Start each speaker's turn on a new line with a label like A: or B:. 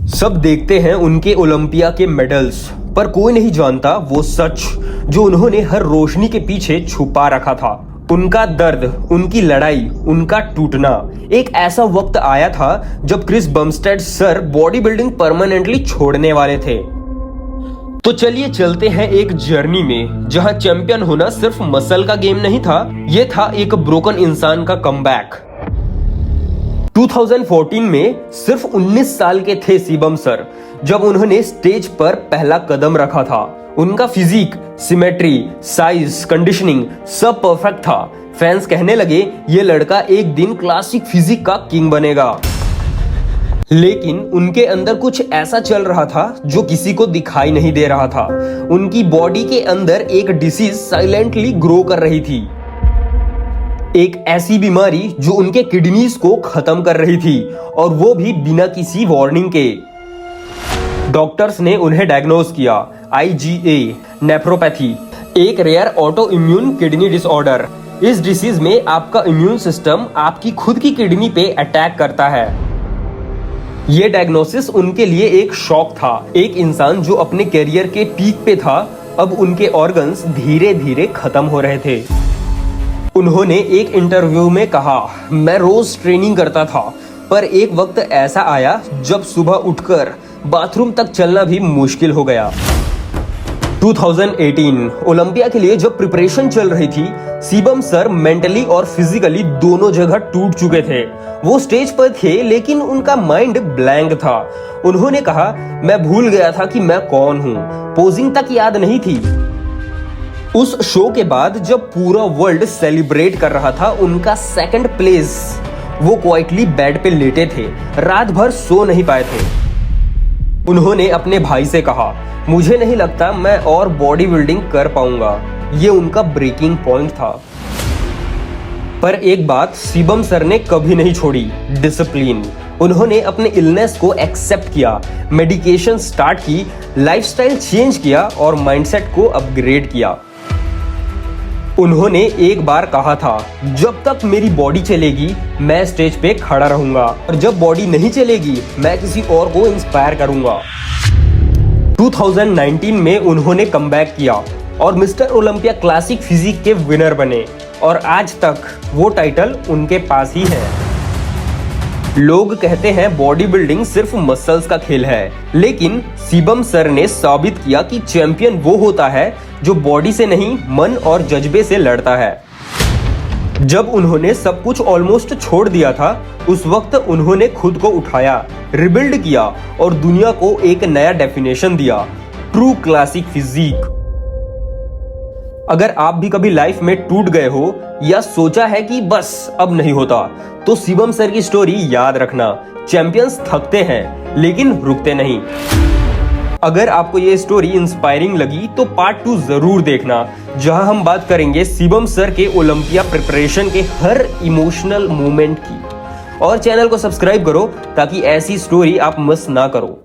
A: सब देखते हैं उनके ओलंपिया के मेडल्स, पर कोई नहीं जानता वो सच जो उन्होंने हर रोशनी के पीछे छुपा रखा था। उनका दर्द, उनकी लड़ाई, उनका टूटना। एक ऐसा वक्त आया था जब Chris Bumstead sir body building permanently छोड़ने वाले थे। तो चलिए चलते हैं एक जर्नी में जहां चैंपियन होना सिर्फ मसल का गेम नहीं था, ये था एक ब्रोकन इंसान का कमबैक। 2014 में सिर्फ 19 साल के थे शिवम सर जब उन्होंने स्टेज पर पहला कदम रखा था। उनका फिजिक, सिमेट्री, साइज, कंडीशनिंग सब परफेक्ट था। फैंस कहने लगे ये लड़का एक दिन क्लासिक फिजिक का किंग बनेगा। लेकिन उनके अंदर कुछ ऐसा चल रहा था जो किसी को दिखाई नहीं दे रहा था। उनकी बॉडी के अंदर एक डिसीज साइलेंटली ग्रो कर रही थी, एक ऐसी बीमारी जो उनके किडनीज को खत्म कर रही थी, और वो भी बिना किसी वार्निंग के। डॉक्टर्स ने उन्हें डायग्नोज किया IgA नेफ्रोपैथी, एक rare auto immune kidney disorder. इस डिसीज में आपका इम्यून सिस्टम आपकी खुद की किडनी पे अटैक करता है। ये डायग्नोसिस उनके लिए एक शॉक था। एक इंसान जो अपने करियर के पीक पे था, अब उनके ऑर्गन्स धीरे धीरे खत्म हो रहे थे। उन्होंने एक इंटरव्यू में कहा, मैं रोज ट्रेनिंग करता था, पर एक वक्त ऐसा आया जब सुबह उठकर बाथरूम तक चलना भी मुश्किल हो गया। 2018 ओलंपिया के लिए जब प्रिपरेशन चल रही थी, शिवम सर मेंटली और फिजिकली दोनों जगह टूट चुके थे। वो स्टेज पर थे लेकिन उनका माइंड ब्लैंक था। उन्होंने कहा, मैं भूल गया था कि मैं कौन हूँ, पोजिंग तक याद नहीं थी। उस शो के बाद जब पूरा वर्ल्ड सेलिब्रेट कर रहा था उनका सेकंड प्लेस, वो क्वाइटली बेड पे लेटे थे, रात भर सो नहीं पाए थे। उन्होंने अपने भाई से कहा, मुझे नहीं लगता मैं और बॉडी बिल्डिंग कर पाऊंगा। ये उनका ब्रेकिंग पॉइंट था। पर एक बात शिवम सर ने कभी नहीं छोड़ी, डिसिप्लिन। उन्होंने अपने इलनेस को एक्सेप्ट किया, मेडिकेशन स्टार्ट की, लाइफस्टाइल चेंज किया और माइंडसेट को अपग्रेड किया। उन्होंने एक बार कहा था, जब तक मेरी बॉडी चलेगी मैं स्टेज पे खड़ा रहूंगा, और जब बॉडी नहीं चलेगी मैं किसी और को इंस्पायर करूंगा। 2019 में उन्होंने कमबैक किया और मिस्टर ओलंपिया क्लासिक फिजिक के विनर बने, और आज तक वो टाइटल उनके पास ही है। लोग कहते हैं बॉडी बिल्डिंग सिर्फ मसल्स का खेल है, लेकिन शिवम सर ने साबित किया कि चैंपियन वो होता है जो बॉडी से नहीं मन और जज्बे से लड़ता है। जब उन्होंने सब कुछ ऑलमोस्ट छोड़ दिया था, उस वक्त उन्होंने खुद को उठाया, रिबिल्ड किया और दुनिया को एक नया डेफिनेशन दिया, ट्रू क्लासिक फिजिक। अगर आप भी कभी लाइफ में टूट गए हो या सोचा है कि बस अब नहीं होता, तो शिवम सर की स्टोरी याद रखना। चैंपियंस थकते हैं लेकिन रुकते नहीं। अगर आपको ये स्टोरी इंस्पायरिंग लगी तो पार्ट 2 जरूर देखना, जहां हम बात करेंगे शिवम सर के ओलंपिया प्रिपरेशन के हर इमोशनल मोमेंट की। और चैनल को सब्सक्राइब करो ताकि ऐसी स्टोरी आप मिस ना करो।